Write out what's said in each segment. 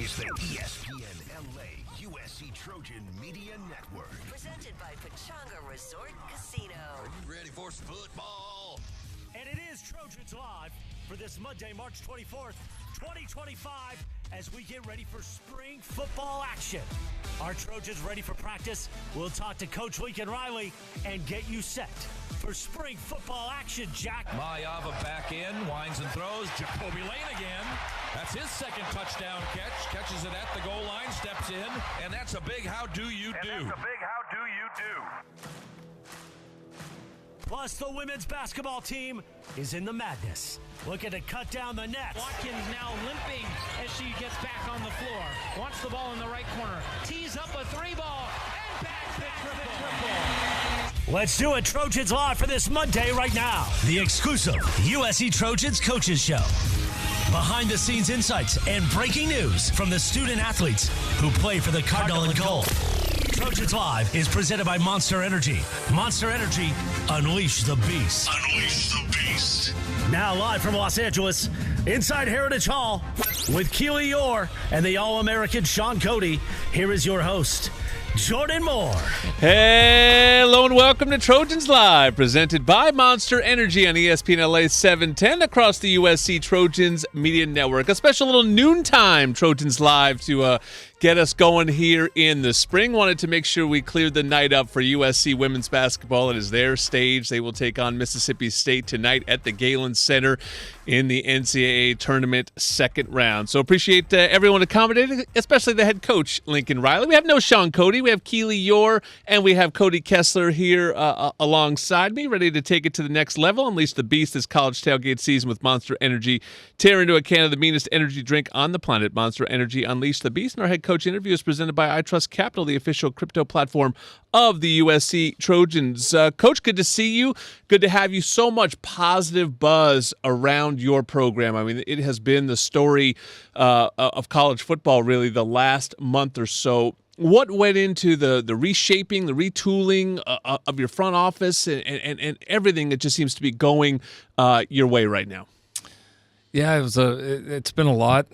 is the ESPN LA USC Trojan Media Network. Presented by Pechanga Resort Casino. Are you ready for some football? And it is Trojans Live for this Monday, March 24th, 2025, as we get ready for spring football action. Are Trojans ready for practice? We'll talk to Coach Lincoln Riley and get you set for spring football action, Jack. Mayava back in, winds and throws. Jacoby Lane again. That's his second touchdown catch. Catches it at the goal line, steps in, and that's a big how do you do. Plus, the women's basketball team is in the madness, looking to cut down the nets. Watkins now limping as she gets back on the floor. Wants the ball in the right corner. Tees up a three ball and back the triple. Let's do it. Trojans Live for this Monday right now. The exclusive USC Trojans Coaches Show. Behind-the-scenes insights and breaking news from the student athletes who play for the Cardinal and Gold. Trojans Live is presented by Monster Energy. Monster Energy, unleash the beast. Unleash the beast. Now live from Los Angeles, inside Heritage Hall, with Keely Orr and the All-American Sean Cody, here is your host, Jordan Moore. Hello and welcome to Trojans Live, presented by Monster Energy on ESPN LA 710 across the USC Trojans Media Network. A special little noontime Trojans Live to get us going here in the spring. Wanted to make sure we cleared the night up for USC women's basketball. It is their stage. They will take on Mississippi State tonight at the Galen Center in the NCAA tournament second round. So appreciate everyone accommodating, especially the head coach, Lincoln Riley. We have no Sean Cody. We have Keely Orr, and we have Cody Kessler here alongside me, ready to take it to the next level. Unleash the beast this college tailgate season with Monster Energy. Tear into a can of the meanest energy drink on the planet. Monster Energy, unleash the beast. And our head coach interview is presented by iTrust Capital, the official crypto platform of the USC Trojans. Coach, good to see you. Good to have you. So much positive buzz around your program. I mean, it has been the story of college football, really, the last month or so. What went into the reshaping, the retooling of your front office and everything that just seems to be going your way right now? Yeah, it's been a lot.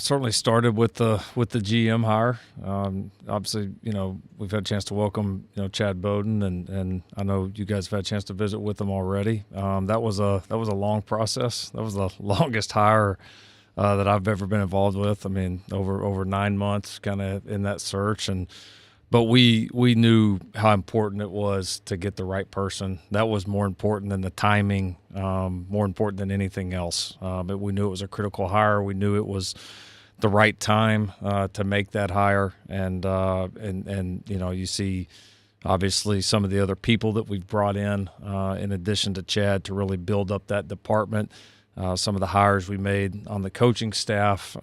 Certainly started with the GM hire. Obviously, we've had a chance to welcome Chad Bowden, and I know you guys have had a chance to visit with him already. That was a long process. That was the longest hire that I've ever been involved with. I mean, over 9 months, kind of in that search, but we knew how important it was to get the right person. That was more important than the timing, more important than anything else. But we knew it was a critical hire. We knew it was the right time to make that hire, and you see obviously some of the other people that we've brought in addition to Chad, to really build up that department. Some of the hires we made on the coaching staff,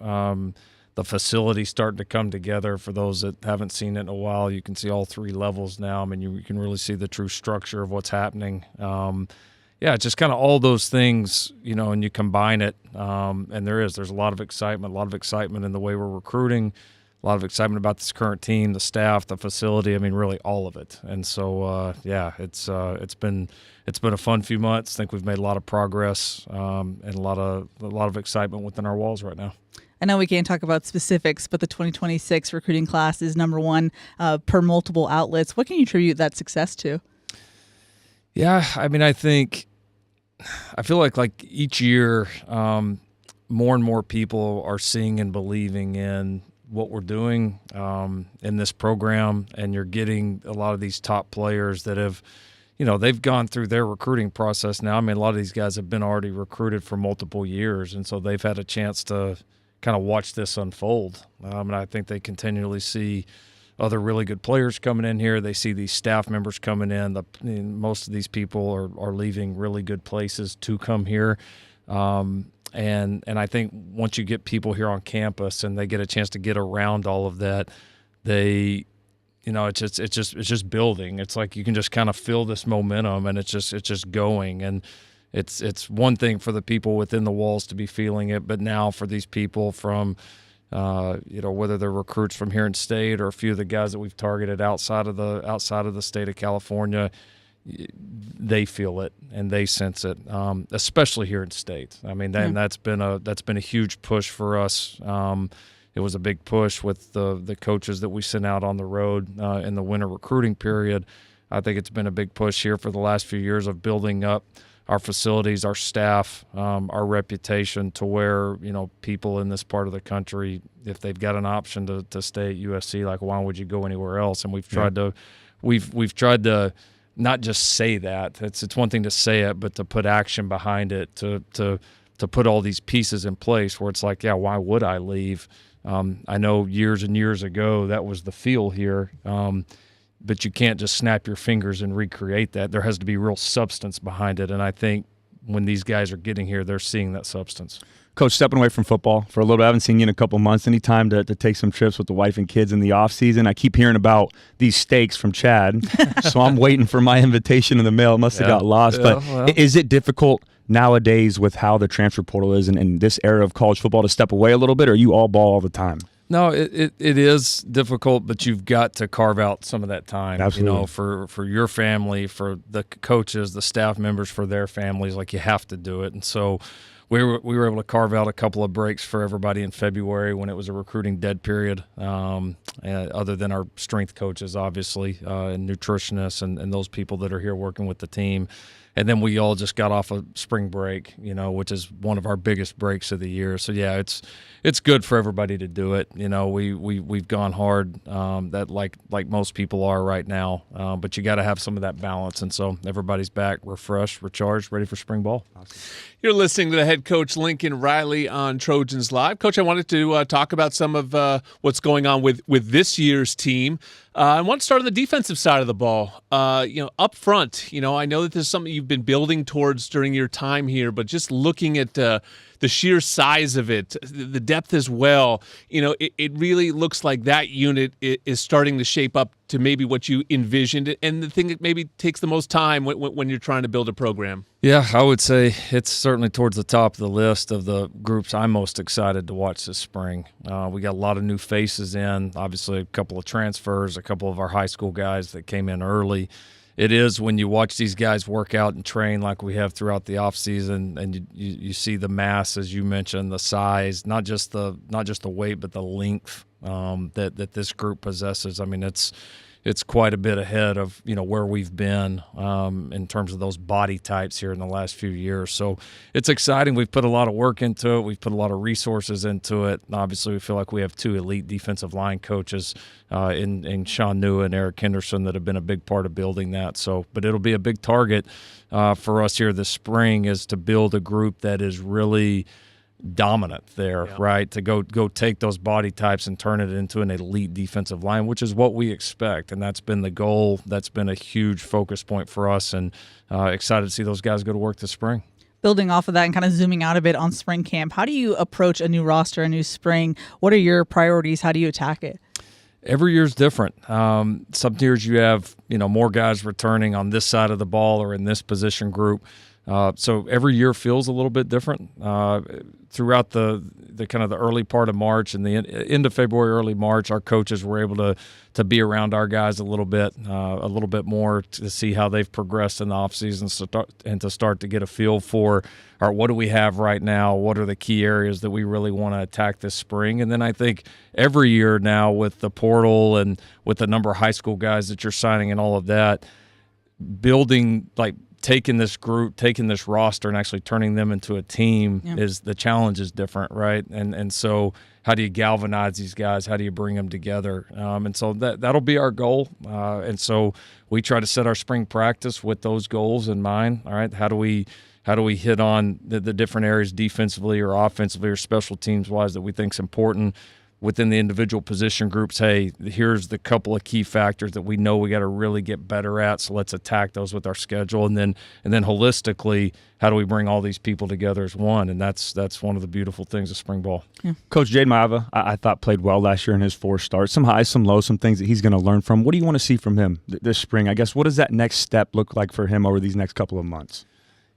the facility starting to come together. For those that haven't seen it in a while, you can see all three levels now. I mean, you can really see the true structure of what's happening. Just kind of all those things, and you combine it, and there's a lot of excitement in the way we're recruiting, a lot of excitement about this current team, the staff, the facility. I mean, really all of it. And so, it's been a fun few months. I think we've made a lot of progress, and a lot of excitement within our walls right now. I know we can't talk about specifics, but the 2026 recruiting class is number one per multiple outlets. What can you attribute that success to? Yeah, I mean, I feel like each year, more and more people are seeing and believing in what we're doing in this program, and you're getting a lot of these top players that have, they've gone through their recruiting process now. I mean, a lot of these guys have been already recruited for multiple years, and so they've had a chance to kind of watch this unfold. And I think they continually see other really good players coming in here. They see these staff members coming in. Most of these people are leaving really good places to come here. And I think once you get people here on campus and they get a chance to get around all of that, it's just building. It's like you can just kind of feel this momentum, and it's just going. And it's one thing for the people within the walls to be feeling it, but now for these people from whether they're recruits from here in state or a few of the guys that we've targeted outside of the state of California, they feel it and they sense it, especially here in state. I mean, that's been a huge push for us. it was a big push with the coaches that we sent out on the road in the winter recruiting period. I think it's been a big push here for the last few years of building up our facilities, our staff, our reputation to where, people in this part of the country, if they've got an option to stay at USC, like, why would you go anywhere else? And we've tried to not just say that. It's one thing to say it, but to put action behind it, to put all these pieces in place where it's like, yeah, why would I leave? I know years and years ago that was the feel here, but you can't just snap your fingers and recreate that. There has to be real substance behind it, and I think when these guys are getting here, they're seeing that substance. Coach, stepping away from football for a little bit, I haven't seen you in a couple months. Any time to take some trips with the wife and kids in the off season? I keep hearing about these steaks from Chad, so I'm waiting for my invitation in the mail. It must have got lost. But is it difficult nowadays with how the transfer portal is and this era of college football to step away a little bit, or are you all ball all the time? No, it is difficult, but you've got to carve out some of that time. Absolutely. For your family, for the coaches, the staff members, for their families. Like, you have to do it. And so we were able to carve out a couple of breaks for everybody in February when it was a recruiting dead period, other than our strength coaches, obviously, and nutritionists and those people that are here working with the team. And then we all just got off of spring break, which is one of our biggest breaks of the year. So yeah, it's good for everybody to do it. We've gone hard, that like most people are right now. But you got to have some of that balance, and so everybody's back, refreshed, recharged, ready for spring ball. Awesome. You're listening to the head coach Lincoln Riley on Trojans Live. Coach, I wanted to talk about some of what's going on with this year's team. I want to start on the defensive side of the ball. Up front, I know that this is something you've been building towards during your time here, but just looking at the sheer size of it, the depth as well, it really looks like that unit is starting to shape up to maybe what you envisioned, and the thing that maybe takes the most time when you're trying to build a program. Yeah, I would say it's certainly towards the top of the list of the groups I'm most excited to watch this spring. We got a lot of new faces in, obviously a couple of transfers, a couple of our high school guys that came in early. It is when you watch these guys work out and train like we have throughout the offseason, and you see the mass, as you mentioned, the size, not just the weight, but the length that this group possesses. I mean, it's quite a bit ahead of where we've been in terms of those body types here in the last few years. So it's exciting. We've put a lot of work into it. We've put a lot of resources into it. And obviously, we feel like we have two elite defensive line coaches in Sean Nua and Eric Henderson that have been a big part of building that. So, but it'll be a big target for us here this spring, is to build a group that is really dominant there, right? To go take those body types and turn it into an elite defensive line, which is what we expect, and that's been the goal. That's been a huge focus point for us, and excited to see those guys go to work this spring. Building off of that and kind of zooming out a bit on spring camp, how do you approach a new roster, a new spring? What are your priorities? How do you attack it? Every year's different. Some years you have more guys returning on this side of the ball or in this position group. So every year feels a little bit different. Throughout the kind of the early part of March and the end of February, early March, our coaches were able to be around our guys a little bit more to see how they've progressed in the offseason and to start to get a feel for, all right, what do we have right now? What are the key areas that we really want to attack this spring? And then I think every year now with the portal and with the number of high school guys that you're signing and all of that, building taking this group, taking this roster and actually turning them into a team is the challenge is different, right? And so how do you galvanize these guys? How do you bring them together? And so that'll be our goal. And so we try to set our spring practice with those goals in mind. All right, how do we hit on the different areas defensively or offensively or special teams wise that we think is important within the individual position groups? Hey, here's the couple of key factors that we know we got to really get better at, so let's attack those with our schedule. And then holistically, how do we bring all these people together as one? And that's one of the beautiful things of spring ball. Yeah. Coach Jade Maiava, I thought played well last year in his 4 starts. Some highs, some lows, some things that he's going to learn from. What do you want to see from him this spring? I guess, what does that next step look like for him over these next couple of months?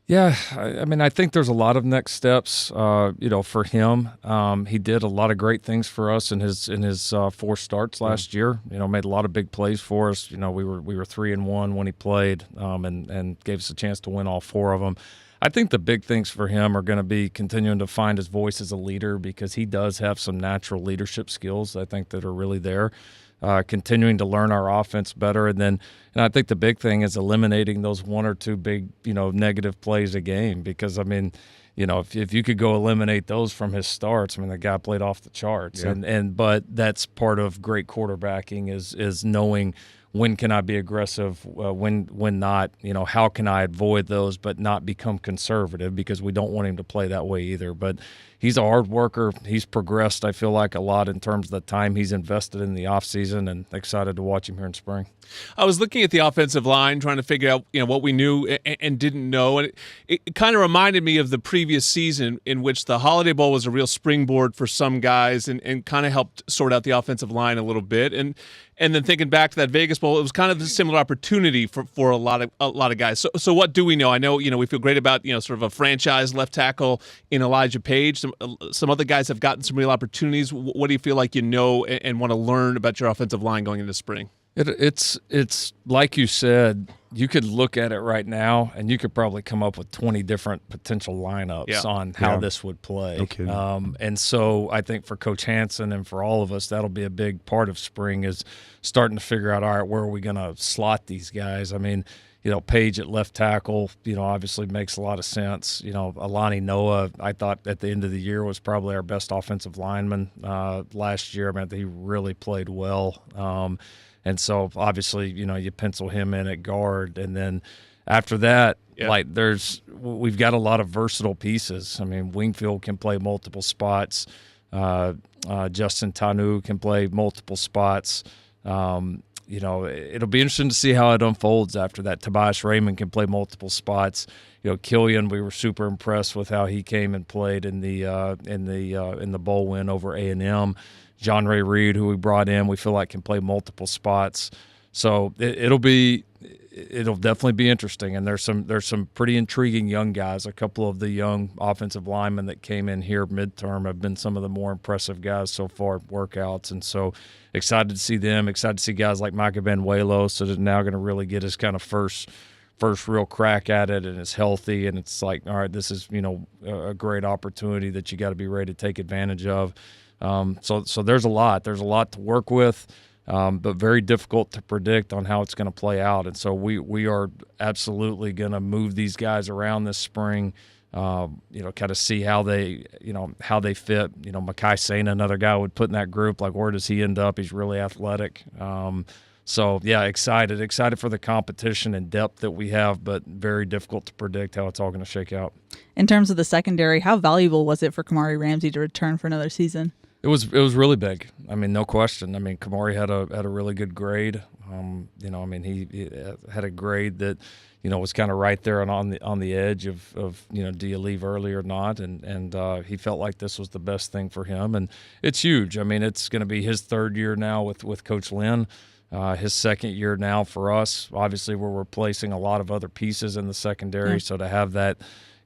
Yeah, I mean, I think there's a lot of next steps, for him. He did a lot of great things for us in his 4 starts last year. Made a lot of big plays for us. We were 3-1 when he played, and gave us a chance to win all 4 of them. I think the big things for him are going to be continuing to find his voice as a leader, because he does have some natural leadership skills, I think, that are really there. Continuing to learn our offense better, and I think the big thing is eliminating those 1 or 2 big, negative plays a game. Because if you could go eliminate those from his starts, the guy played off the charts, but that's part of great quarterbacking is knowing when can I be aggressive, when not, how can I avoid those but not become conservative, because we don't want him to play that way either. But he's a hard worker. He's progressed, I feel like, a lot in terms of the time he's invested in the offseason, and excited to watch him here in spring. I was looking at the offensive line, trying to figure out what we knew and didn't know, and it kind of reminded me of the previous season, in which the Holiday Bowl was a real springboard for some guys, and kind of helped sort out the offensive line a little bit. And then thinking back to that Vegas Bowl, it was kind of a similar opportunity for a lot of guys. So what do we know? I know we feel great about sort of a franchise left tackle in Elijah Page. Some other guys have gotten some real opportunities. What do you feel like and want to learn about your offensive line going into spring? It's like you said, you could look at it right now and you could probably come up with 20 different potential lineups on how this would play. Okay. And so I think for Coach Hansen and for all of us, that'll be a big part of spring, is starting to figure out, all right, where are we going to slot these guys? Page at left tackle, obviously makes a lot of sense. Alani Noah, I thought at the end of the year was probably our best offensive lineman last year. He really played well. And so obviously, you pencil him in at guard, and then after that, we've got a lot of versatile pieces. Wingfield can play multiple spots. Justin Tanu can play multiple spots. It'll be interesting to see how it unfolds after that. Tobias Raymond can play multiple spots. Killian, we were super impressed with how he came and played in the bowl win over A&M. John Ray Reed, who we brought in, we feel like can play multiple spots. So it'll definitely be interesting. And there's some pretty intriguing young guys. A couple of the young offensive linemen that came in here midterm have been some of the more impressive guys so far at workouts. And so excited to see them. Excited to see guys like Micah Benuelos, so that now going to really get his kind of first real crack at it, and is healthy. And it's like, all right, this is a great opportunity that you got to be ready to take advantage of. So there's a lot to work with, but very difficult to predict on how it's going to play out. And so we are absolutely going to move these guys around this spring, kind of see how they fit. Makai Sena, another guy would put in that group, like, where does he end up? He's really athletic. So yeah, excited for the competition and depth that we have, but very difficult to predict how it's all going to shake out. In terms of the secondary, how valuable was it for Kamari Ramsey to return for another season? It was really big. No question. Kamari had a really good grade. He had a grade that, was kind of right there and on the edge of do you leave early or not? And he felt like this was the best thing for him, and it's huge. It's going to be his 3rd year now with Coach Lynn. His 2nd year now for us. Obviously, we're replacing a lot of other pieces in the secondary, so to have that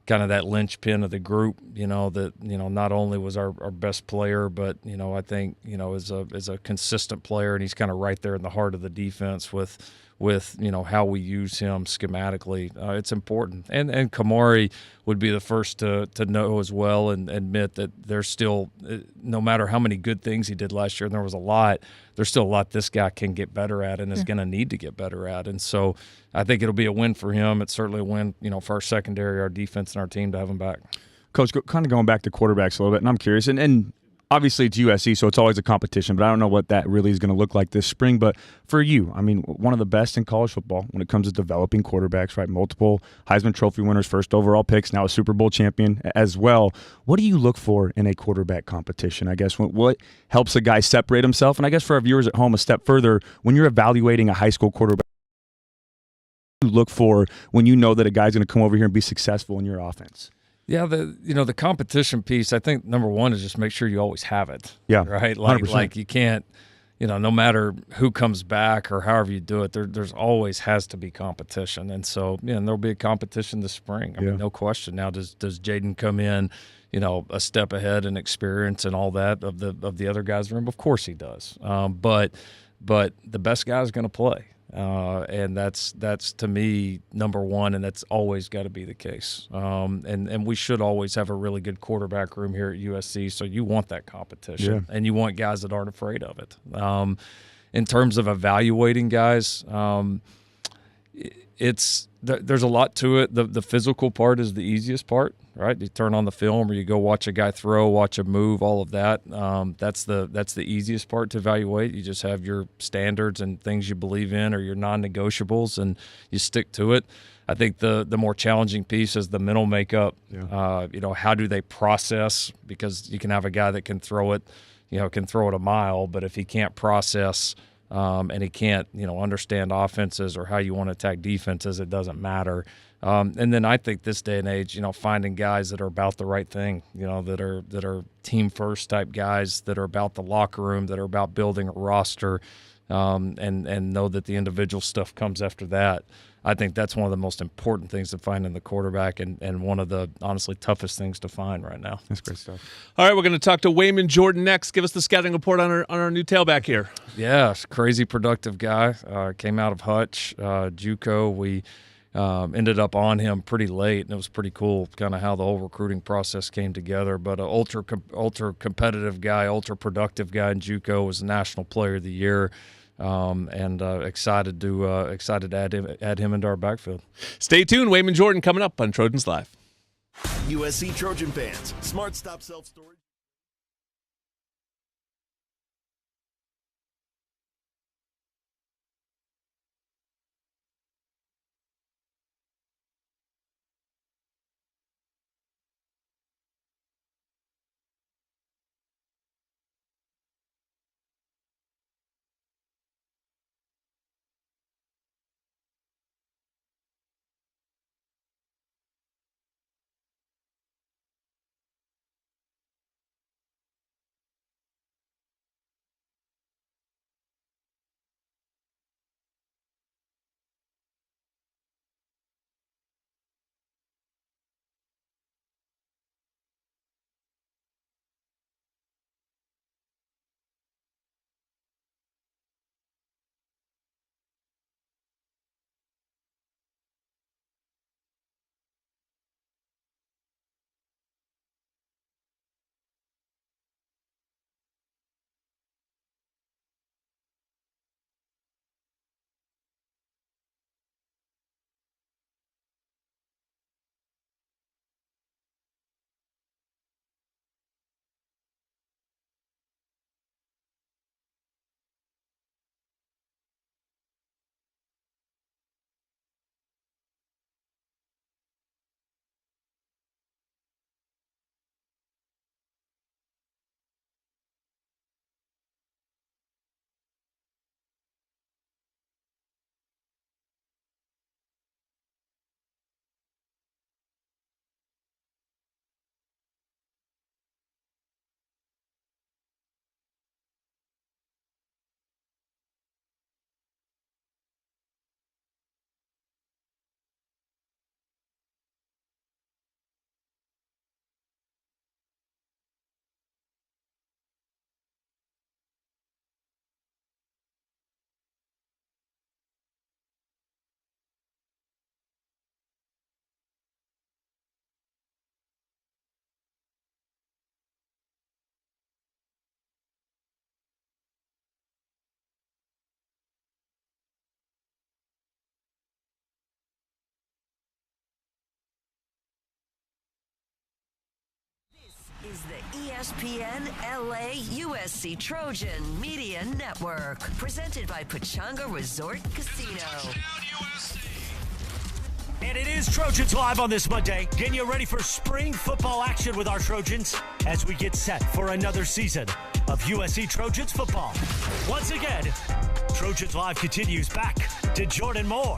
kind of that linchpin of the group, that not only was our best player, but I think is a consistent player, and he's kind of right there in the heart of the defense with how we use him schematically. It's important, and Kamari would be the first to know as well and admit that there's still, no matter how many good things he did last year, and there was a lot, there's still a lot this guy can get better at and is going to need to get better at. And so I think it'll be a win for him. It's certainly a win, for our secondary, our defense, and our team to have him back. Coach, kind of going back to quarterbacks a little bit, and I'm curious, and obviously it's USC, so it's always a competition, but I don't know what that really is going to look like this spring. But for you, one of the best in college football when it comes to developing quarterbacks, right? Multiple Heisman Trophy winners, first overall picks, now a Super Bowl champion as well. What do you look for in a quarterback competition? I guess what helps a guy separate himself? And I guess for our viewers at home, a step further, when you're evaluating a high school quarterback, what do you look for when you know that a guy's going to come over here and be successful in your offense? Yeah, the competition piece, I think number one is just make sure you always have it. Yeah, right. 100%. Like you can't no matter who comes back or however you do it, there's always has to be competition. And so, there'll be a competition this spring. I mean, no question. Now, does Jaden come in, a step ahead in experience and all that of the other guys in the room? Of course he does. But the best guy is going to play. And that's to me number one, and that's always got to be the case. And we should always have a really good quarterback room here at USC. So you want that competition, and you want guys that aren't afraid of it. In terms of evaluating guys, there's a lot to it. The physical part is the easiest part, right? You turn on the film or you go watch a guy throw, watch a move, all of that. That's the easiest part to evaluate. You just have your standards and things you believe in or your non-negotiables, and you stick to it. I think the more challenging piece is the mental makeup. How do they process? Because you can have a guy that can throw it a mile, but if he can't process and he can't, understand offenses or how you want to attack defenses, it doesn't matter. And then I think this day and age, finding guys that are about the right thing, that are team first type guys, that are about the locker room, that are about building a roster, and know that the individual stuff comes after that. I think that's one of the most important things to find in the quarterback, and one of the honestly toughest things to find right now. That's great stuff. All right, we're going to talk to Wayman Jordan next. Give us the scouting report on our new tailback here. Yeah, crazy productive guy. Came out of Hutch, JUCO. We ended up on him pretty late, and it was pretty cool kind of how the whole recruiting process came together. But an ultra competitive guy, ultra productive guy in JUCO, was the National Player of the Year. And excited to add him into our backfield. Stay tuned. Wayman Jordan coming up on Trojans Live. USC Trojan fans, Smart Stop Self-Storage. Is the ESPN LA USC Trojan Media Network, presented by Pechanga Resort Casino. And it is Trojans Live on this Monday, getting you ready for spring football action with our Trojans as we get set for another season of USC Trojans football. Once again, Trojans Live continues back to Jordan Moore.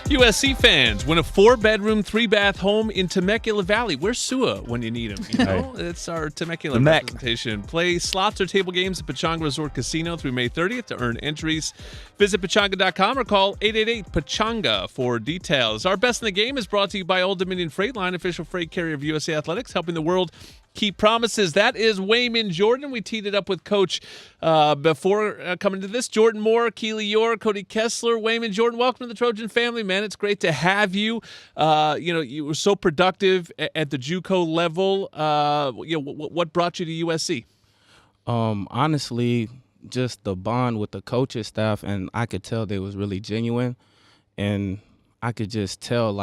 USC fans win a 4-bedroom, 3-bath home in Temecula Valley. Where's Sua when you need him? You know, it's our Temecula representation. Play slots or table games at Pechanga Resort Casino through May 30th to earn entries. Visit Pechanga.com or call 888-PECHANGA for details. Our Best in the Game is brought to you by Old Dominion Freight Line, official freight carrier of USA Athletics, helping the world keep promises. That is Wayman Jordan. We teed it up with Coach before coming to this. Jordan Moore, Keely York, Cody Kessler, Wayman Jordan. Welcome to the Trojan family, man. It's great to have you. You were so productive at the JUCO level. What brought you to USC? Honestly, just the bond with the coaching staff, and I could tell they was really genuine, and I could just tell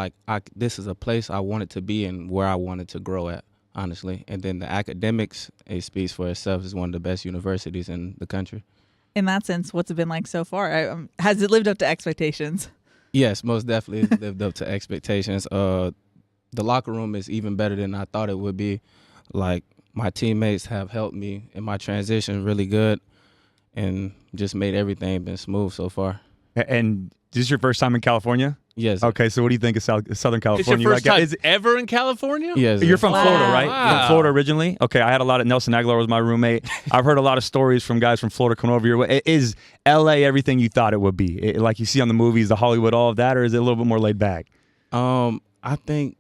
this is a place I wanted to be and where I wanted to grow at. Honestly. And then the academics, it speaks for itself. It's one of the best universities in the country. In that sense, what's it been like so far? Has it lived up to expectations? Yes, most definitely lived up to expectations. The locker room is even better than I thought it would be. Like, my teammates have helped me in my transition really good and just made everything been smooth so far. And this is your first time in California? Yes. Okay, so what do you think of Southern California? It's your first time ever in California? Yes. You're from Florida, right? Wow. From Florida originally? Okay, I had a lot of Nelson Aguilar was my roommate. I've heard a lot of stories from guys from Florida coming over here. Is L.A. everything you thought it would be? Like you see on the movies, the Hollywood, all of that, or is it a little bit more laid back? I think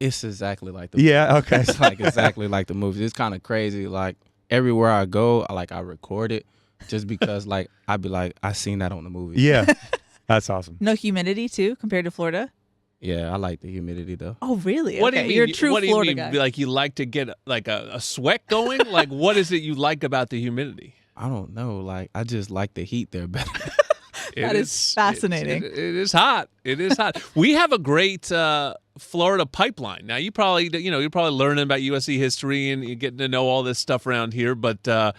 it's exactly like the movies. Yeah, okay. It's like exactly like the movies. It's kind of crazy. Like, everywhere I go, I record it just because, I'd be like, I seen that on the movie. Yeah. That's awesome. No humidity, too, compared to Florida? Yeah, I like the humidity, though. Oh, really? What do you mean? You're a true what do you Florida mean? guy. Like, you like to get a sweat going? Like, what is it you like about the humidity? I don't know. I just like the heat there better. That is fascinating. It is hot. It is hot. We have a great Florida pipeline. Now, you're probably learning about USC history and you're getting to know all this stuff around here. But, a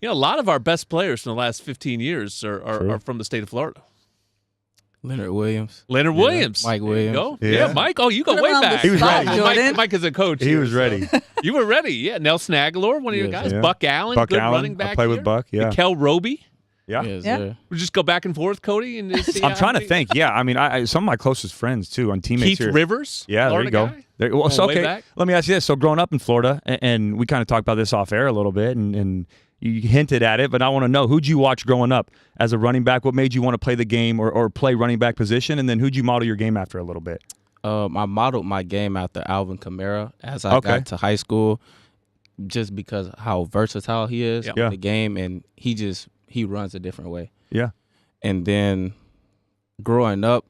lot of our best players from the last 15 years are from the state of Florida. Leonard Williams. Mike Williams. Go. Yeah. Yeah, Mike. Oh, you go Put him way on the back. He was spot, ready. Jordan. Mike is a coach. He here, was ready. You were ready. Yeah. Nelson Aguilar, one of your guys. Yeah. Buck Allen, Buck good Allen. running back. I played with here. Buck, yeah. Mikel Roby. Yeah. Yes, Yeah. sir. We just go back and forth, Cody. And see I'm how trying to many- think. Yeah, I mean, I some of my closest friends, too, on teammates Keith here. Rivers. Yeah, there you Florida go. guy? Well, so, Way okay, back? let me ask you this. So growing up in Florida, and we kind of talked about this off air a little bit, and you hinted at it, but I want to know, who'd you watch growing up as a running back? What made you want to play the game or play running back position? And then who'd you model your game after a little bit? I modeled my game after Alvin Kamara as I got to high school, just because how versatile he is in the game, and he runs a different way. Yeah. And then growing up,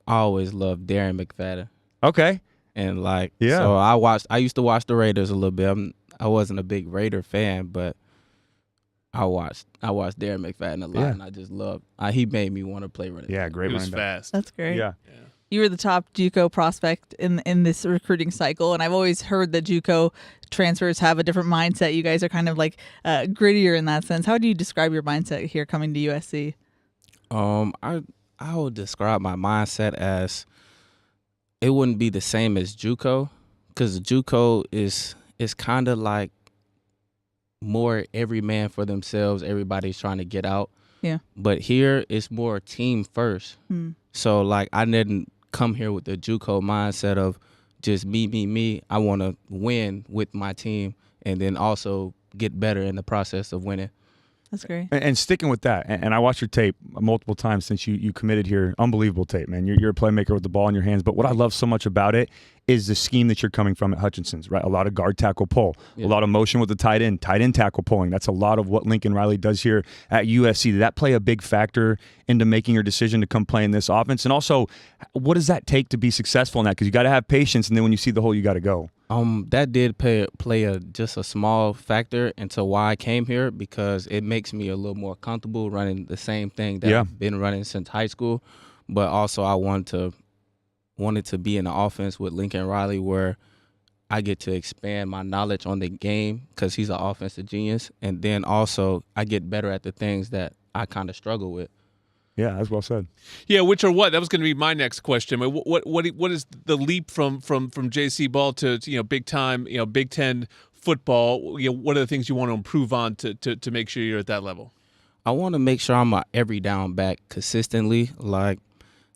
I always loved Darren McFadden. Okay. And so I used to watch the Raiders a little bit. I wasn't a big Raider fan, but I watched Darren McFadden a lot, and I just loved. He made me want to play running. Yeah, great He was running back. fast. That's great. Yeah. You were the top JUCO prospect in this recruiting cycle, and I've always heard that JUCO transfers have a different mindset. You guys are kind of grittier in that sense. How do you describe your mindset here coming to USC? I would describe my mindset as it wouldn't be the same as JUCO, because JUCO is kind of like more every man for themselves. Everybody's trying to get out. Yeah. But here it's more team first. So I didn't come here with the JUCO mindset of just me. I want to win with my team and then also get better in the process of winning. That's great. And sticking with that, and I watched your tape multiple times since you committed here. Unbelievable tape, man. You're a playmaker with the ball in your hands. But what I love so much about it is the scheme that you're coming from at Hutchinson's, right? A lot of guard tackle pull, a lot of motion with the tight end tackle pulling. That's a lot of what Lincoln Riley does here at USC. Did that play a big factor into making your decision to come play in this offense? And also, what does that take to be successful in that? Because you got to have patience, and then when you see the hole, you got to go. That did play just a small factor into why I came here, because it makes me a little more comfortable running the same thing that I've been running since high school. But also I wanted to be in the offense with Lincoln Riley where I get to expand my knowledge on the game because he's an offensive genius. And then also I get better at the things that I kind of struggle with. Yeah, that's well said. Yeah, which are what? That was going to be my next question. I mean, what is the leap from JC ball to big time Big Ten football? What are the things you want to improve on to make sure you're at that level? I want to make sure I'm a every down back consistently.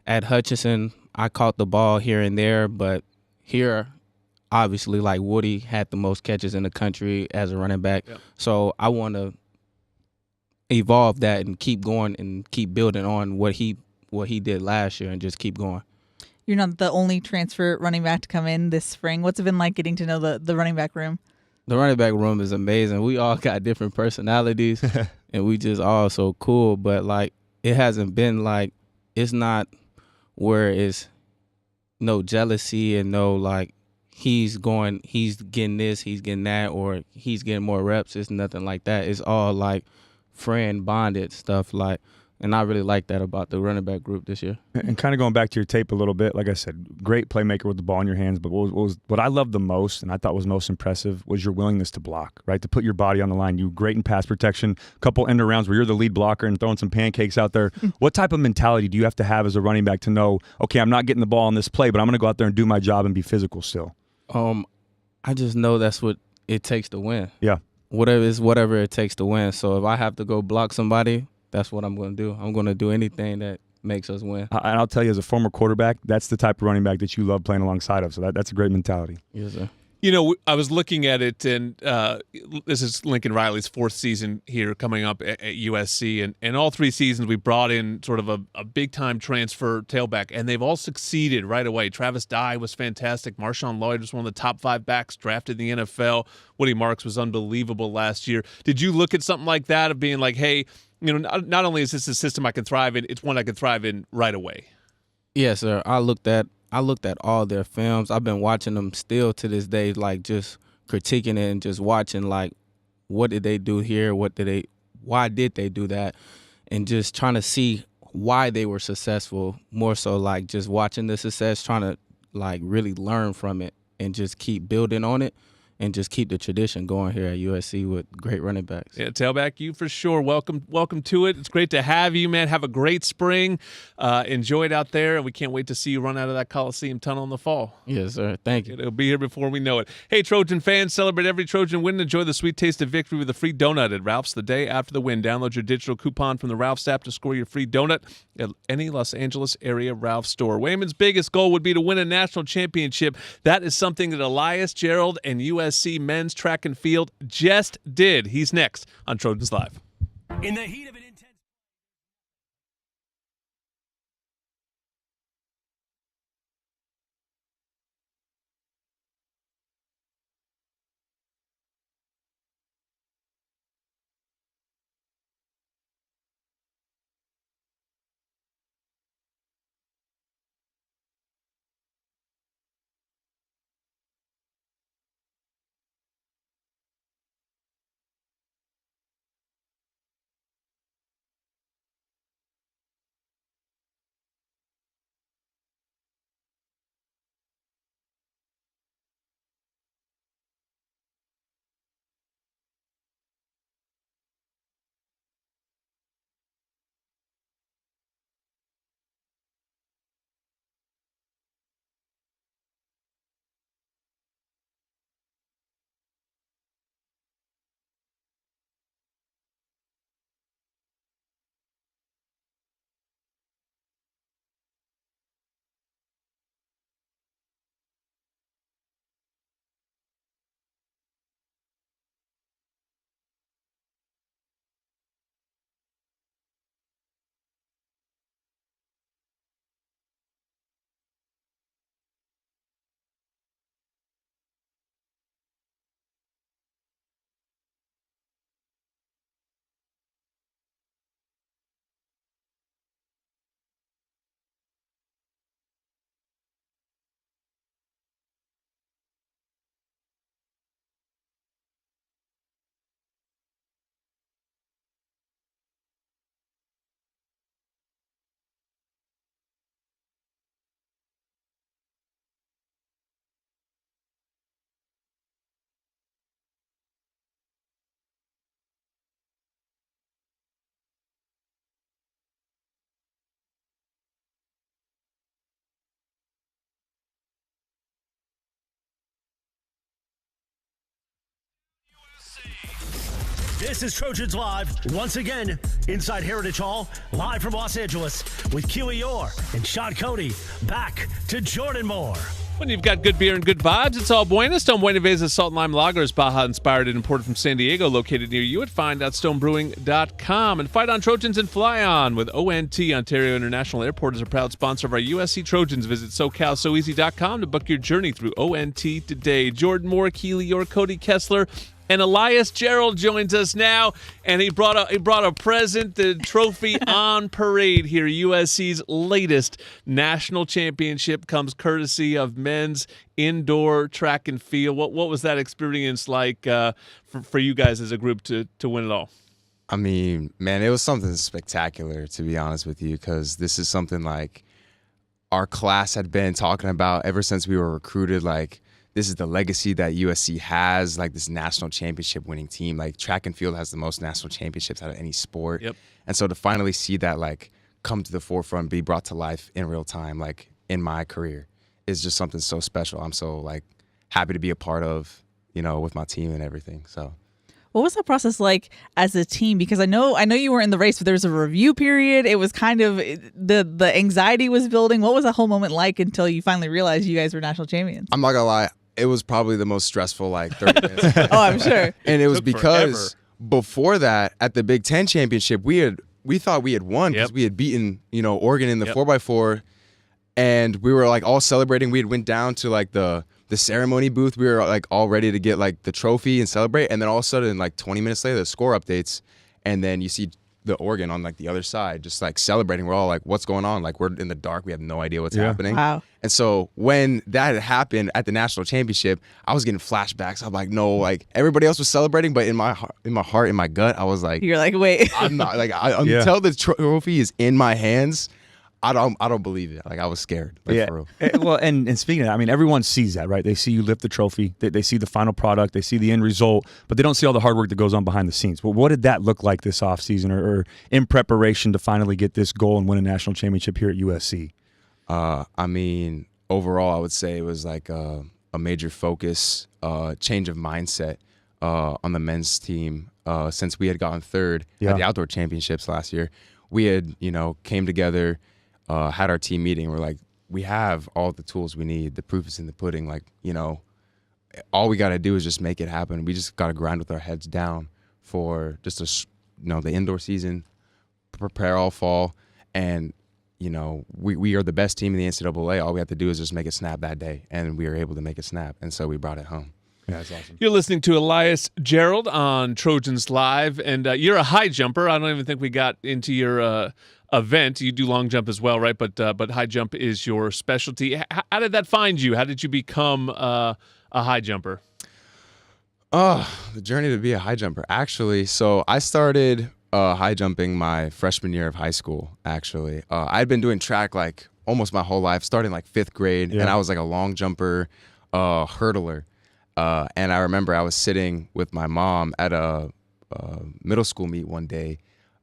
at Hutchinson, I caught the ball here and there, but here, obviously, like Woody had the most catches in the country as a running back. Yep. So I want to evolve that and keep going and keep building on what he did last year and just keep going. You're not the only transfer running back to come in this spring. What's it been like getting to know the running back room? The running back room is amazing. We all got different personalities, and we just all so cool. But, like, it hasn't been like it's not where it's no jealousy and no, like, he's getting this, he's getting that, or he's getting more reps. It's nothing like that. It's all, like, friend bonded stuff, like. And I really like that about the running back group this year. And kind of going back to your tape a little bit, like I said, great playmaker with the ball in your hands. But what I loved the most and I thought was most impressive was your willingness to block, right? To put your body on the line. You were great in pass protection. A couple end arounds where you're the lead blocker and throwing some pancakes out there. What type of mentality do you have to have as a running back to know, okay, I'm not getting the ball on this play, but I'm going to go out there and do my job and be physical still? I just know that's what it takes to win. Yeah. Whatever it takes to win. So if I have to go block somebody, that's what I'm going to do. I'm going to do anything that makes us win. And I'll tell you, as a former quarterback, that's the type of running back that you love playing alongside of. So that's a great mentality. Yes, sir. You know, I was looking at it, and this is Lincoln Riley's 4th season here coming up at USC, and all 3 seasons we brought in sort of a big-time transfer tailback, and they've all succeeded right away. Travis Dye was fantastic. Marshawn Lloyd was one of the top 5 backs drafted in the NFL. Woody Marks was unbelievable last year. Did you look at something like that of being like, hey, you know, not only is this a system I can thrive in, it's one I can thrive in right away? Yes, sir. I looked at all their films. I've been watching them still to this day, like just critiquing it and just watching, like, what did they do here? Why did they do that? And just trying to see why they were successful, more so like just watching the success, trying to like really learn from it and just keep building on it and just keep the tradition going here at USC with great running backs. Yeah, tailback, you for sure. Welcome to it. It's great to have you, man. Have a great spring. Enjoy it out there, and we can't wait to see you run out of that Coliseum tunnel in the fall. Yes, sir. Thank you. It'll be here before we know it. Hey, Trojan fans, celebrate every Trojan win and enjoy the sweet taste of victory with a free donut at Ralph's the day after the win. Download your digital coupon from the Ralph's app to score your free donut at any Los Angeles area Ralph's store. Waymond's biggest goal would be to win a national championship. That is something that Elias Gerald and USC men's track and field just did. He's next on Trojans Live. In the heat of an This is Trojans Live, once again, inside Heritage Hall, live from Los Angeles, with Kiwi Orr and Sean Cody. Back to Jordan Moore. When you've got good beer and good vibes, it's all buena. Stone Buena Vesa Salt and Lime Lager is Baja-inspired and imported from San Diego, located near you at find.stonebrewing.com. And Fight on Trojans and Fly On with ONT. Ontario International Airport is a proud sponsor of our USC Trojans. Visit SoCalSoEasy.com to book your journey through ONT today. Jordan Moore, Keely Orr, Cody Kessler, and Elias Gerald joins us now, and he brought a present, the trophy on parade here. USC's latest national championship comes courtesy of men's indoor track and field. What was that experience like for you guys as a group to win it all? I mean, man, it was something spectacular, to be honest with you, because this is something like our class had been talking about ever since we were recruited. Like, this is the legacy that USC has, like this national championship winning team. Like, track and field has the most national championships out of any sport. Yep. And so to finally see that, like, come to the forefront, be brought to life in real time, like, in my career, is just something so special. I'm so, like, happy to be a part of, you know, with my team and everything. So what was that process like as a team? Because I know you were in the race, but there was a review period. It was kind of the anxiety was building. What was that whole moment like until you finally realized you guys were national champions? I'm not gonna lie, it was probably the most stressful, like, 30 minutes. Oh, I'm sure. And it was because before that, at the Big Ten championship, we thought we had won because we had beaten, you know, Oregon in the 4x4, and we were like all celebrating. We had went down to like the ceremony booth. We were like all ready to get like the trophy and celebrate, and then all of a sudden, like 20 minutes later, the score updates, and then you see the Oregon on like the other side just like celebrating. We're all like, what's going on? Like, we're in the dark, we have no idea what's happening. Wow. And so when that happened at the national championship, I was getting flashbacks. I'm like, no, like everybody else was celebrating, but in my heart, in my gut, I was like, you're like, wait, I'm not like until the trophy is in my hands, I don't believe it. Like, I was scared. Like, for real. Well, and speaking of that, I mean, everyone sees that, right? They see you lift the trophy. They see the final product. They see the end result, but they don't see all the hard work that goes on behind the scenes. Well, what did that look like this offseason or in preparation to finally get this goal and win a national championship here at USC? I mean, overall, I would say it was like a major focus, change of mindset on the men's team since we had gotten third at the outdoor championships last year. We had, you know, came together, had our team meeting. We're like, we have all the tools we need. The proof is in the pudding. Like, you know, all we got to do is just make it happen. We just got to grind with our heads down for just the indoor season, prepare all fall, and you know, we are the best team in the NCAA. All we have to do is just make it snap that day, and we were able to make it snap, and so we brought it home. Yeah, that's awesome. You're listening to Elias Gerald on Trojans Live, and you're a high jumper. I don't even think we got into your event. You do long jump as well, right? But high jump is your specialty. How did that find you? How did you become a high jumper? Oh, the journey to be a high jumper. Actually, so I started high jumping my freshman year of high school, actually. I'd been doing track like almost my whole life, starting like 5th grade, and I was like a long jumper, hurdler. And I remember I was sitting with my mom at a middle school meet one day,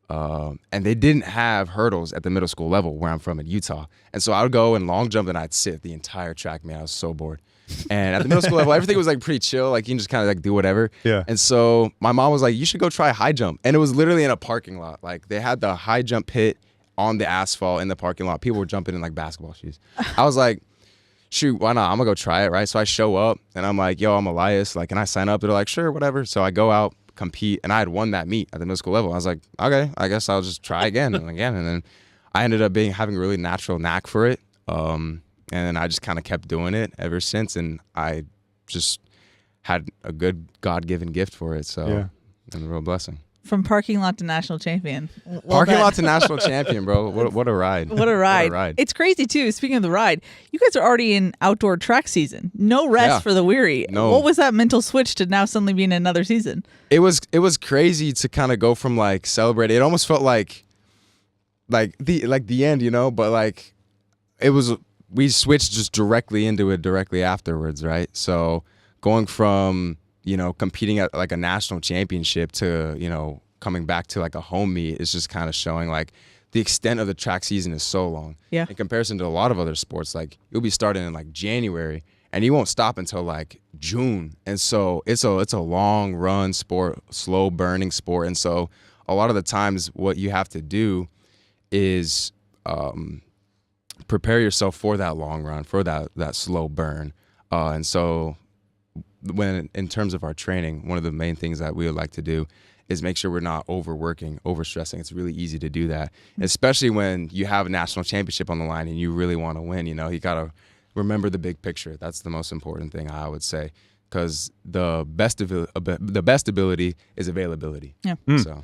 and they didn't have hurdles at the middle school level where I'm from in Utah. And so I would go and long jump, and I'd sit the entire track. Man, I was so bored. And at the middle school level, everything was like pretty chill. Like, you can just kind of like do whatever. Yeah. And so my mom was like, you should go try high jump. And it was literally in a parking lot. Like, they had the high jump pit on the asphalt in the parking lot. People were jumping in like basketball shoes. I was like, shoot, why not? I'm gonna go try it, right? So I show up and I'm like, yo, I'm Elias. Like, can I sign up? They're like, sure, whatever. So I go out, compete, and I had won that meet at the middle school level. I was like, okay, I guess I'll just try again and again. And then I ended up having a really natural knack for it. And then I just kind of kept doing it ever since. And I just had a good God-given gift for it. So it's a real blessing. From parking lot to national champion. Parking lot to national champion, bro. What a ride. What a ride. It's crazy, too. Speaking of the ride, you guys are already in outdoor track season. No rest for the weary. No. What was that mental switch to now suddenly being in another season? It was crazy to kind of go from like celebrating. It almost felt like the end, you know, but like we switched just directly into it directly afterwards, right? So going from, you know, competing at like a national championship to, you know, coming back to like a home meet is just kind of showing like the extent of the track season is so long. Yeah. In comparison to a lot of other sports, like you'll be starting in like January and you won't stop until like June. And so it's a long run sport, slow burning sport. And so a lot of the times what you have to do is prepare yourself for that long run, for that slow burn. And so when in terms of our training, one of the main things that we would like to do is make sure we're not overworking, overstressing. It's really easy to do that, especially when you have a national championship on the line and you really want to win. You know, you got to remember the big picture. That's the most important thing, I would say, because the best ability is availability. Yeah. So,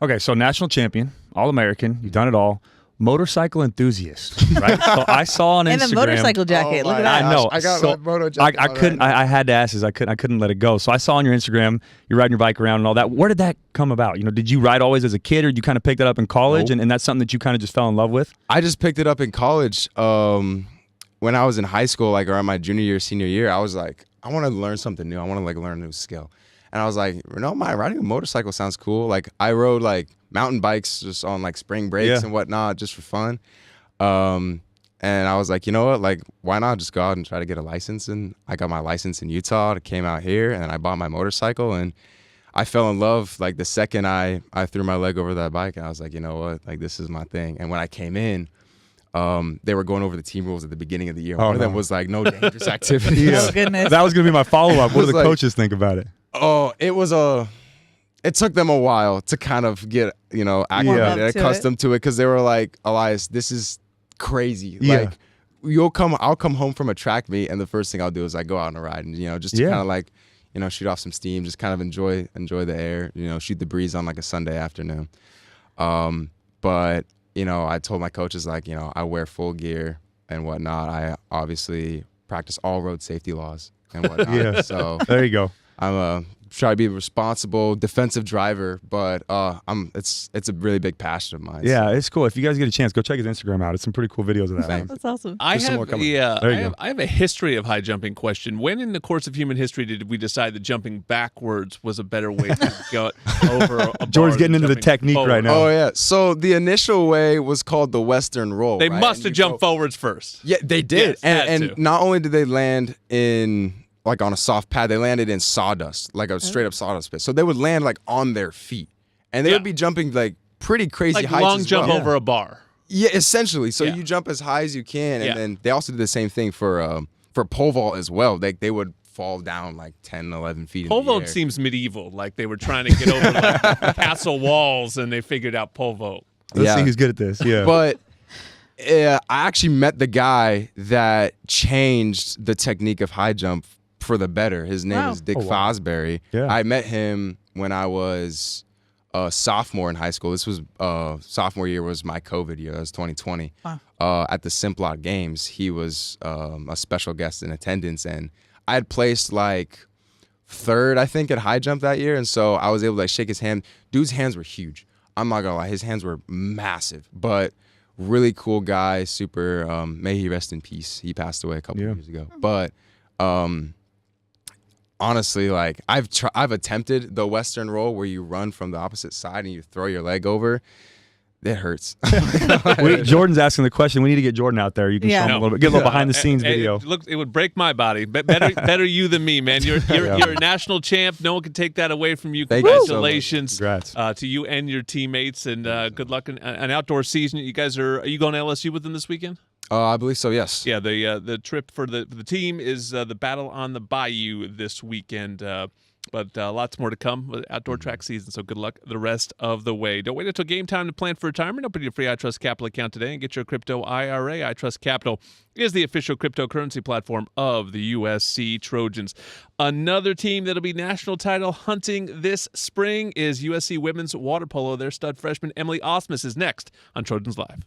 okay, so national champion, All-American, you've done it all. Motorcycle enthusiast, right? So I saw on Instagram. And the motorcycle jacket. Look at that. I know. I got my moto jacket. I couldn't. I had to ask this. I couldn't let it go. So I saw on your Instagram you're riding your bike around and all that. Where did that come about? You know, did you ride always as a kid, or did you kind of pick that up in college, Nope. and that's something that you kind of just fell in love with? I just picked it up in college. When I was in high school, like around my junior year, senior year, I was like, I want to learn something new. I want to like learn a new skill. And I was like, riding a motorcycle sounds cool. Like I rode like mountain bikes just on like spring breaks and whatnot, just for fun. And I was like, you know what, like, why not just go out and try to get a license? And I got my license in Utah. I came out here and I bought my motorcycle, and I fell in love like the second I threw my leg over that bike. And I was like, you know what, like, this is my thing. And when I came in, they were going over the team rules at the beginning of the year. One of them was like, no dangerous activities. Oh, goodness. That was going to be my follow-up. What do the like, coaches think about it? Oh, it took them a while to kind of get, acclimated, accustomed to it, because they were like, Elias, this is crazy. Yeah. Like, I'll come home from a track meet, and the first thing I'll do is I go out on a ride, and just to kind of like, shoot off some steam, just kind of enjoy the air, shoot the breeze on like a Sunday afternoon. But I told my coaches, like, I wear full gear and whatnot. I obviously practice all road safety laws and whatnot. So there you go. I'm try to be a responsible defensive driver, but it's a really big passion of mine. Yeah, so. it's cool. If you guys get a chance, go check his Instagram out. It's some pretty cool videos of that. Thanks. That's awesome. I have a history of high jumping question. When in the course of human history did we decide that jumping backwards was a better way to go over a bar? George's getting into the technique right now. Oh, yeah. So the initial way was called the Western roll. They right? must have jumped forwards first. Yeah, they did. Yes, and not only did they land in like on a soft pad, they landed in sawdust, like a straight up sawdust pit. So they would land like on their feet, and they would be jumping like pretty crazy like heights. Long as jump well. over a bar. Yeah, essentially. So you jump as high as you can, and then they also did the same thing for pole vault as well. They would fall down like 10, 11 feet. Pole in the vault air. seems medieval, like they were trying to get over like castle walls, and they figured out pole vault. Let's see who's good at this. Yeah, but. I actually met the guy that changed the technique of high jump for the better. His name is Dick Fosbury. Yeah. I met him when I was a sophomore in high school. This was sophomore year was my COVID year. That was 2020. Wow. At the Simplot Games, he was a special guest in attendance, and I had placed like third, I think, at high jump that year, and so I was able to like shake his hand. Dude's hands were huge. I'm not gonna lie, his hands were massive, but really cool guy. Super. May he rest in peace. He passed away a couple of years ago, but. Honestly, like I've attempted the Western roll where you run from the opposite side and you throw your leg over. It hurts. Jordan's asking the question. We need to get Jordan out there. You can show him a little bit. Get a little behind the scenes video. It would break my body. Better you than me, man. You're a national champ. No one can take that away from you. Congratulations to you and your teammates, and good luck in an outdoor season. You guys are you going to LSU with them this weekend? I believe so, yes. Yeah, the trip for the team is the Battle on the Bayou this weekend. But lots more to come with outdoor track season, so good luck the rest of the way. Don't wait until game time to plan for retirement. Open your free iTrust Capital account today and get your crypto IRA. iTrust Capital is the official cryptocurrency platform of the USC Trojans. Another team that'll be national title hunting this spring is USC women's water polo. Their stud freshman Emily Ausmus is next on Trojans Live.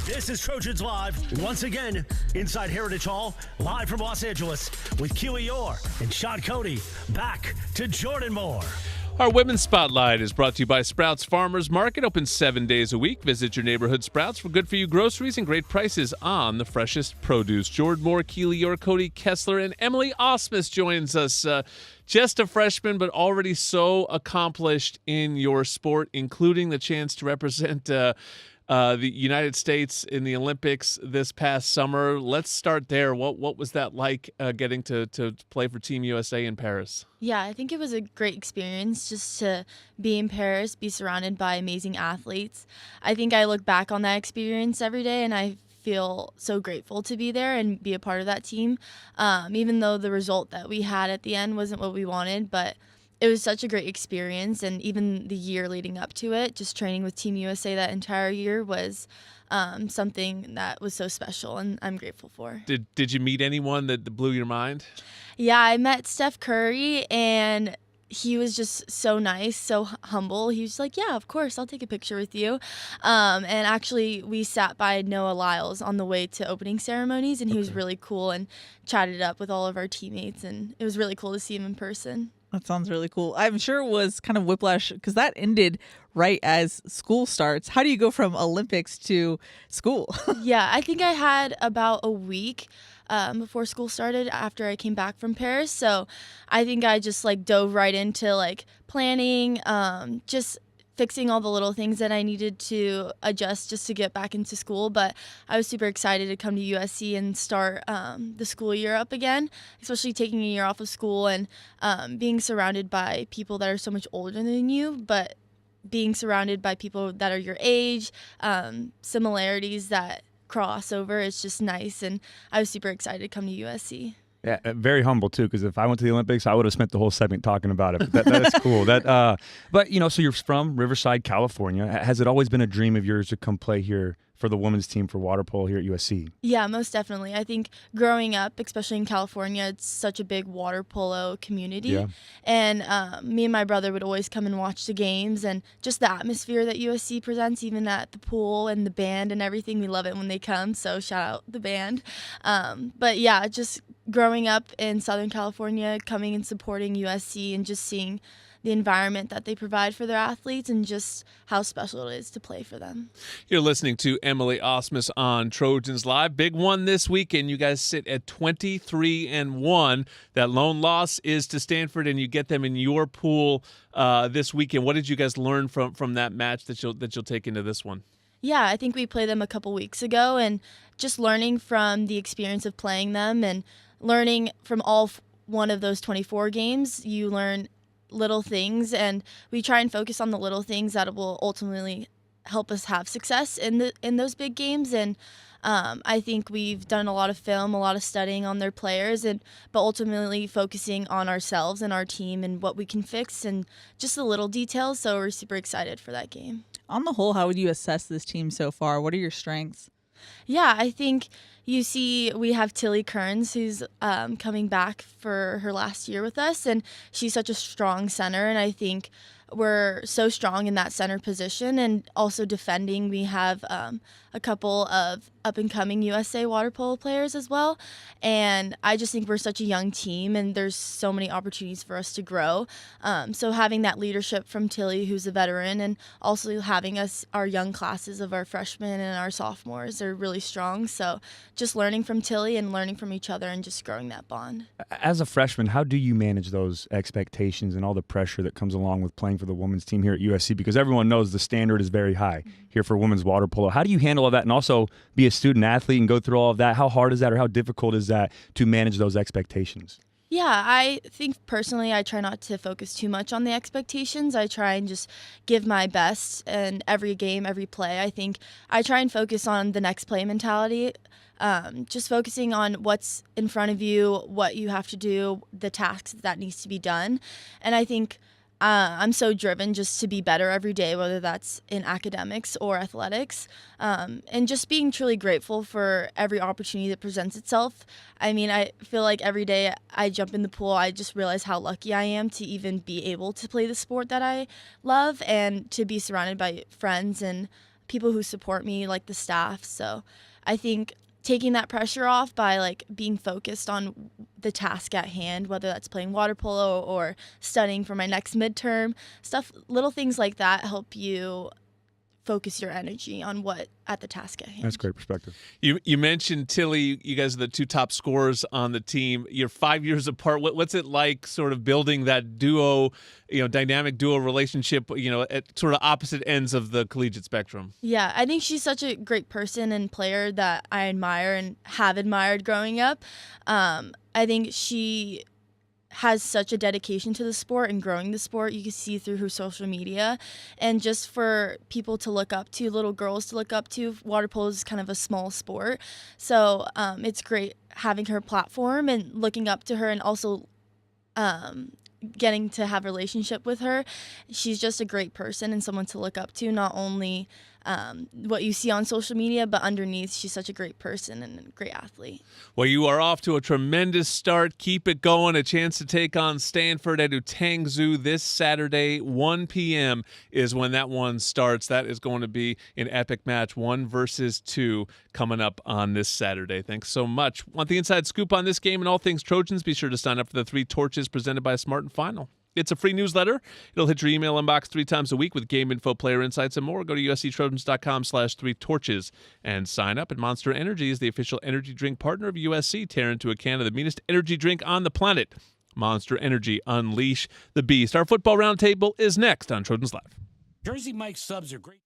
This is Trojans Live, once again, inside Heritage Hall, live from Los Angeles, with Kiwi Orr and Sean Cody. Back to Jordan Moore. Our Women's Spotlight is brought to you by Sprouts Farmers Market, open 7 days a week. Visit your neighborhood Sprouts for good-for-you groceries and great prices on the freshest produce. Jordan Moore, Keely Orr, Cody Kessler, and Emily Ausmus joins us. Just a freshman, but already so accomplished in your sport, including the chance to represent the United States in the Olympics this past summer. Let's start there. What was that like getting to play for Team USA in Paris? Yeah, I think it was a great experience just to be in Paris, be surrounded by amazing athletes. I think I look back on that experience every day and I feel so grateful to be there and be a part of that team, even though the result that we had at the end wasn't what we wanted, but it was such a great experience, and even the year leading up to it, just training with Team USA that entire year was something that was so special, and I'm grateful for. Did you meet anyone that blew your mind? Yeah, I met Steph Curry, and he was just so nice, so humble. He was like, yeah, of course, I'll take a picture with you. And actually, we sat by Noah Lyles on the way to opening ceremonies, and he was really cool and chatted up with all of our teammates, and it was really cool to see him in person. That sounds really cool. I'm sure it was kind of whiplash because that ended right as school starts. How do you go from Olympics to school? Yeah, I think I had about a week before school started after I came back from Paris. So I think I just dove right into planning, just fixing all the little things that I needed to adjust just to get back into school. But I was super excited to come to USC and start the school year up again, especially taking a year off of school and being surrounded by people that are so much older than you, but being surrounded by people that are your age, similarities that cross over. It's just nice. And I was super excited to come to USC. Yeah, very humble too. Because if I went to the Olympics, I would have spent the whole segment talking about it. But that is cool. But so you're from Riverside, California. Has it always been a dream of yours to come play here for the women's team for water polo here at USC? Yeah, most definitely. I think growing up, especially in California, it's such a big water polo community. Yeah. And me and my brother would always come and watch the games, and just the atmosphere that USC presents, even at the pool and the band and everything. We love it when they come, so shout out the band. But yeah, just growing up in Southern California, coming and supporting USC and just seeing the environment that they provide for their athletes and just how special it is to play for them. You're listening to Emily Ausmus on Trojans Live. Big one this weekend. You guys sit at 23-1. That lone loss is to Stanford, and you get them in your pool this weekend. What did you guys learn from that match that you'll take into this one? Yeah, I think we played them a couple weeks ago, and just learning from the experience of playing them and learning from all one of those 24 games, you learn little things, and we try and focus on the little things that will ultimately help us have success in those big games. And I think we've done a lot of film, a lot of studying on their players, but ultimately focusing on ourselves and our team and what we can fix and just the little details. So we're super excited for that game. On the whole, how would you assess this team so far? What are your strengths? Yeah, I think you see we have Tilly Kearns, who's coming back for her last year with us, and she's such a strong center, and I think we're so strong in that center position. And also defending, we have a couple of up-and-coming USA water polo players as well, and I just think we're such a young team, and there's so many opportunities for us to grow. So having that leadership from Tilly, who's a veteran, and also having our young classes of our freshmen and our sophomores are really strong. So just learning from Tilly and learning from each other and just growing that bond. As a freshman, how do you manage those expectations and all the pressure that comes along with playing for the women's team here at USC? Because everyone knows the standard is very high here for women's water polo. How do you handle all that and also be a student athlete and go through all of that? How hard is that, or how difficult is that to manage those expectations? Yeah, I think personally I try not to focus too much on the expectations. I try and just give my best in every game, every play. I think I try and focus on the next play mentality, just focusing on what's in front of you, what you have to do, the tasks that needs to be done. And I think I'm so driven just to be better every day, whether that's in academics or athletics, and just being truly grateful for every opportunity that presents itself. I mean, I feel like every day I jump in the pool, I just realize how lucky I am to even be able to play the sport that I love and to be surrounded by friends and people who support me, like the staff. So I think taking that pressure off by like being focused on the task at hand, whether that's playing water polo or studying for my next midterm, little things like that help you focus your energy on what at the task at hand. That's great perspective. You mentioned Tilly. You guys are the 2 top scorers on the team. You're 5 years apart. What's it like, sort of building that duo, dynamic duo relationship, at sort of opposite ends of the collegiate spectrum? Yeah, I think she's such a great person and player that I admire and have admired growing up. I think she has such a dedication to the sport and growing the sport. You can see through her social media, and just for people to look up to, little girls to look up to. Water polo is kind of a small sport, so it's great having her platform and looking up to her, and also getting to have a relationship with her. She's just a great person and someone to look up to, not only what you see on social media, but underneath, she's such a great person and a great athlete. Well, you are off to a tremendous start. Keep it going. A chance to take on Stanford at Utangzu this Saturday. 1 p.m. is when that one starts. That is going to be an epic match, 1 versus 2, coming up on this Saturday. Thanks so much. Want the inside scoop on this game and all things Trojans? Be sure to sign up for the 3 Torches presented by Smart and Final. It's a free newsletter. It'll hit your email inbox 3 times a week with game info, player insights, and more. Go to usctrojans.com/3torches and sign up. And Monster Energy is the official energy drink partner of USC. Tear into a can of the meanest energy drink on the planet. Monster Energy, unleash the beast. Our football roundtable is next on Trojans Live. Jersey Mike subs are great.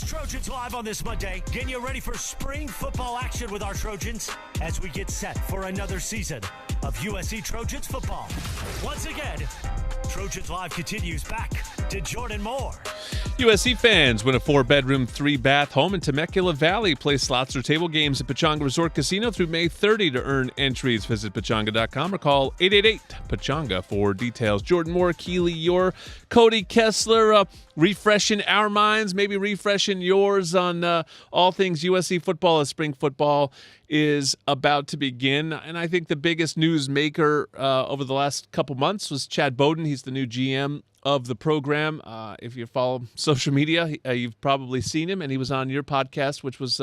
Trojans Live on this Monday, getting you ready for spring football action with our Trojans as we get set for another season of USC Trojans football. Once again, Trojans Live continues back to Jordan Moore. USC fans win a 4-bedroom, 3-bath home in Temecula Valley. Play slots or table games at Pechanga Resort Casino through May 30 to earn entries. Visit Pechanga.com or call 888-PECHANGA for details. Jordan Moore, Keely, your Cody Kessler, refreshing our minds, maybe refreshing yours on all things USC football as spring football is about to begin. And I think the biggest news maker over the last couple months was Chad Bowden. He's the new GM of the program. If you follow social media, you've probably seen him, and he was on your podcast, which was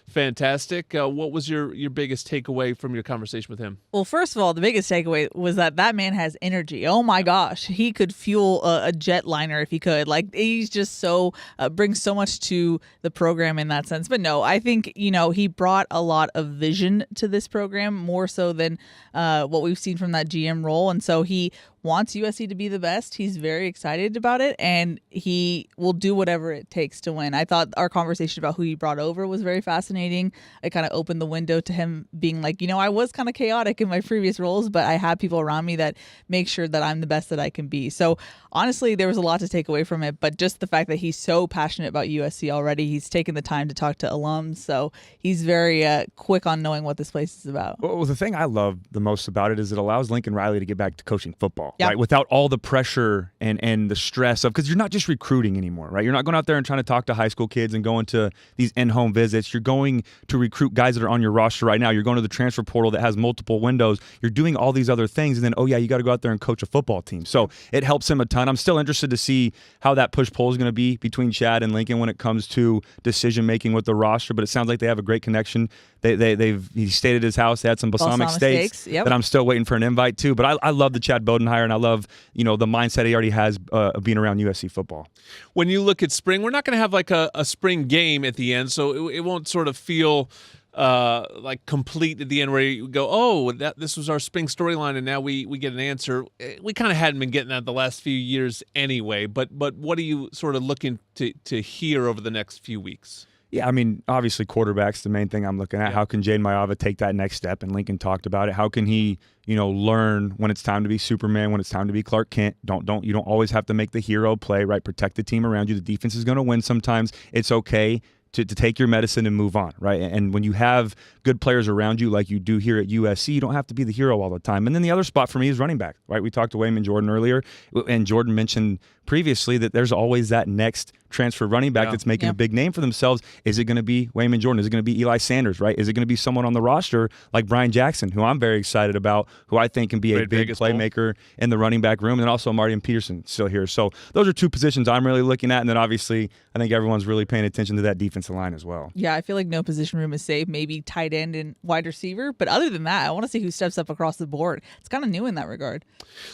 fantastic. What was your biggest takeaway from your conversation with him? Well, first of all, the biggest takeaway was that man has energy. Oh my gosh, he could fuel a jetliner if he could. Like, he's just so brings so much to the program in that sense. But no, I think he brought a lot of vision to this program, more so than what we've seen from that GM role, and so he wants USC to be the best. He's very excited about it, and he will do whatever it takes to win. I thought our conversation about who he brought over was very fascinating. It kind of opened the window to him being like, I was kind of chaotic in my previous roles, but I have people around me that make sure that I'm the best that I can be. So honestly, there was a lot to take away from it, but just the fact that he's so passionate about USC already, he's taken the time to talk to alums, so he's very quick on knowing what this place is about. Well, the thing I love the most about it is it allows Lincoln Riley to get back to coaching football. Yep. Right, without all the pressure and the stress of, because you're not just recruiting anymore, right? You're not going out there and trying to talk to high school kids and going to these in-home visits. You're going to recruit guys that are on your roster right now. You're going to the transfer portal that has multiple windows. You're doing all these other things, and then, you got to go out there and coach a football team. So it helps him a ton. I'm still interested to see how that push-pull is going to be between Chad and Lincoln when it comes to decision-making with the roster, but it sounds like they have a great connection. He stayed at his house. They had some balsamic steaks yep. that I'm still waiting for an invite to. But I love the Chad Bowden hire, and I love the mindset he already has of being around USC football. When you look at spring, we're not going to have like a spring game at the end, so it won't sort of feel like complete at the end where you go, this was our spring storyline, and now we get an answer. We kind of hadn't been getting that the last few years anyway. But what are you sort of looking to hear over the next few weeks? Yeah, I mean, obviously quarterback's the main thing I'm looking at. Yeah. How can Jaden Mayava take that next step? And Lincoln talked about it. How can he, learn when it's time to be Superman, when it's time to be Clark Kent? You don't always have to make the hero play, right? Protect the team around you. The defense is going to win sometimes. It's okay to take your medicine and move on, right? And when you have good players around you like you do here at USC, you don't have to be the hero all the time. And then the other spot for me is running back, right? We talked to Wayman Jordan earlier, and Jordan mentioned previously that there's always that next transfer running back that's making a big name for themselves. Is it going to be Wayman Jordan? Is it going to be Eli Sanders, right? Is it going to be someone on the roster like Brian Jackson, who I'm very excited about, who I think can be a big playmaker in the running back room, and also Marty Peterson still here. So those are two positions I'm really looking at, and then obviously I think everyone's really paying attention to that defensive line as well. Yeah, I feel like no position room is safe, maybe tight end and wide receiver, but other than that, I want to see who steps up across the board. It's kind of new in that regard.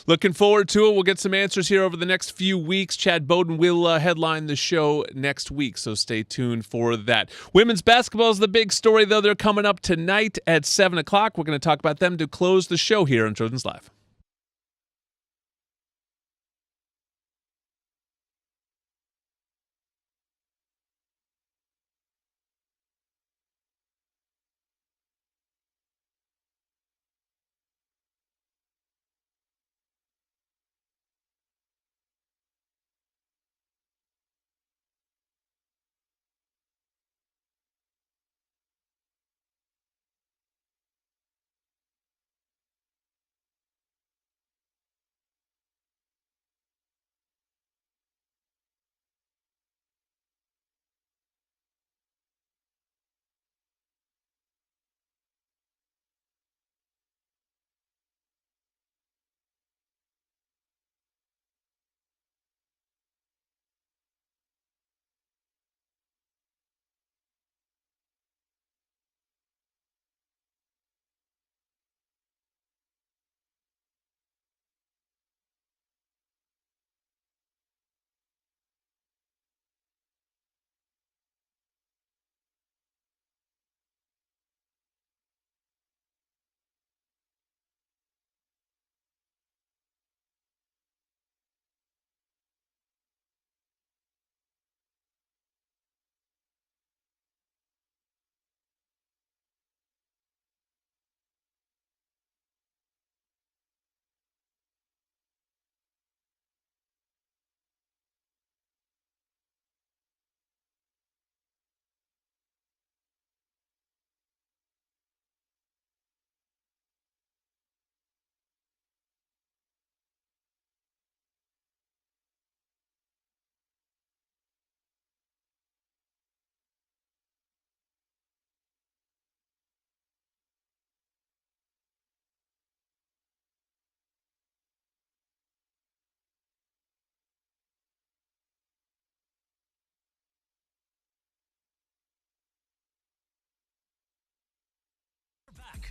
Looking forward to it. We'll get some answers here over the next few weeks. Chad Bowden will headline the show next week, so stay tuned for that. Women's basketball is the big story, though. They're coming up tonight at 7 o'clock. We're going to talk about them to close the show here on Trojans Live.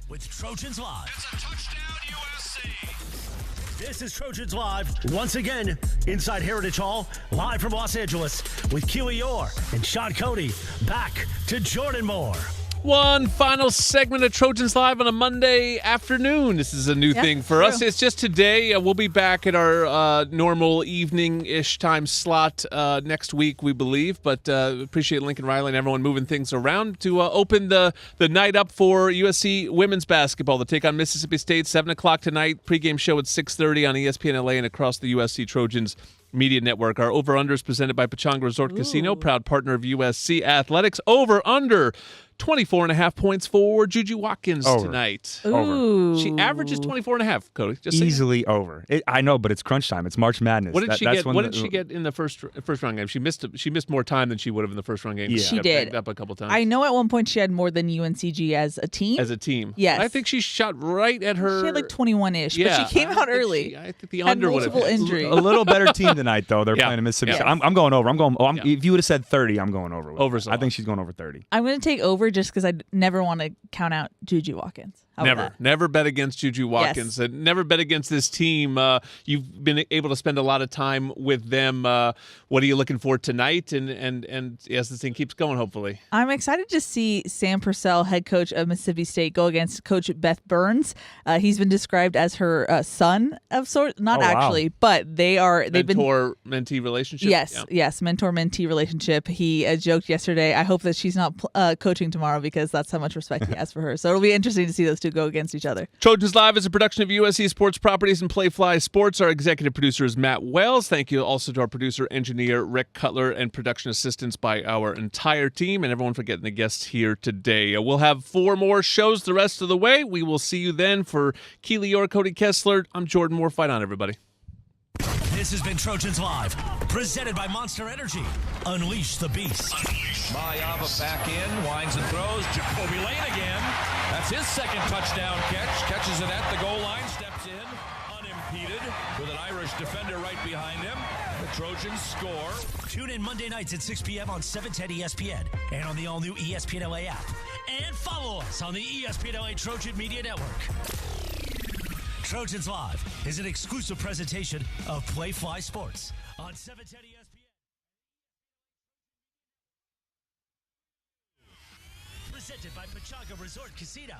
with Trojans Live. It's a touchdown, USC. This is Trojans Live, once again, inside Heritage Hall, live from Los Angeles, with Keely Orr and Sean Cody. Back to Jordan Moore. One final segment of Trojans Live on a Monday afternoon. This is a new thing for us. It's just today. We'll be back at our normal evening-ish time slot next week, we believe. But appreciate Lincoln Riley and everyone moving things around to open the night up for USC women's basketball. They take on Mississippi State, 7 o'clock tonight. Pregame show at 6:30 on ESPN LA and across the USC Trojans Media Network. Our over-under is presented by Pechanga Resort Casino, proud partner of USC Athletics. Over-under 24.5 points for Juju Watkins tonight. Ooh. She averages 24.5, Cody. Just easily over. I know, but it's crunch time. It's March Madness. What did she get? What did she get in the first round game? She missed more time than she would have in the first round game. Yeah. She got did. backed up a couple times. I know at one point she had more than UNCG as a team. Yes. I think she shot right at her. She had like 21-ish, but she came out early. I think the under would have multiple injuries. A little better team tonight, though. They're playing in Mississippi. Yes. I'm going over. If you would have said 30, I'm going over. Over. I think she's going over 30. I'm going to take over just because I never want to count out Juju Watkins. Never bet against Juju Watkins. Yes. Never bet against this team. You've been able to spend a lot of time with them. What are you looking for tonight? And as this thing keeps going, hopefully. I'm excited to see Sam Purcell, head coach of Mississippi State, go against Coach Beth Burns. He's been described as her son of sorts, not actually, but they've been mentor-mentee relationship. Yes, mentor-mentee relationship. He joked yesterday, I hope that she's not coaching tomorrow because that's how much respect he has for her. So it'll be interesting to see those two go against each other. Trojans Live is a production of USC Sports Properties and Playfly Sports. Our executive producer is Matt Wells. Thank you also to our producer, engineer Rick Cutler, and production assistance by our entire team, and everyone for getting the guests here today. We'll have 4 more shows the rest of the way. We will see you then. For Keely Orr, Cody Kessler, I'm Jordan Moore. Fight on, everybody. This has been Trojans Live, presented by Monster Energy. Unleash the beast. Mayava back in, winds and throws. Jacoby Lane again. That's his second touchdown catch. Catches it at the goal line, steps in, unimpeded, with an Irish defender right behind him. The Trojans score. Tune in Monday nights at 6 p.m. on 710 ESPN and on the all-new ESPN LA app. And follow us on the ESPN LA Trojan Media Network. Trojans Live is an exclusive presentation of Playfly Sports on 710 ESPN. Presented by Pechanga Resort Casino.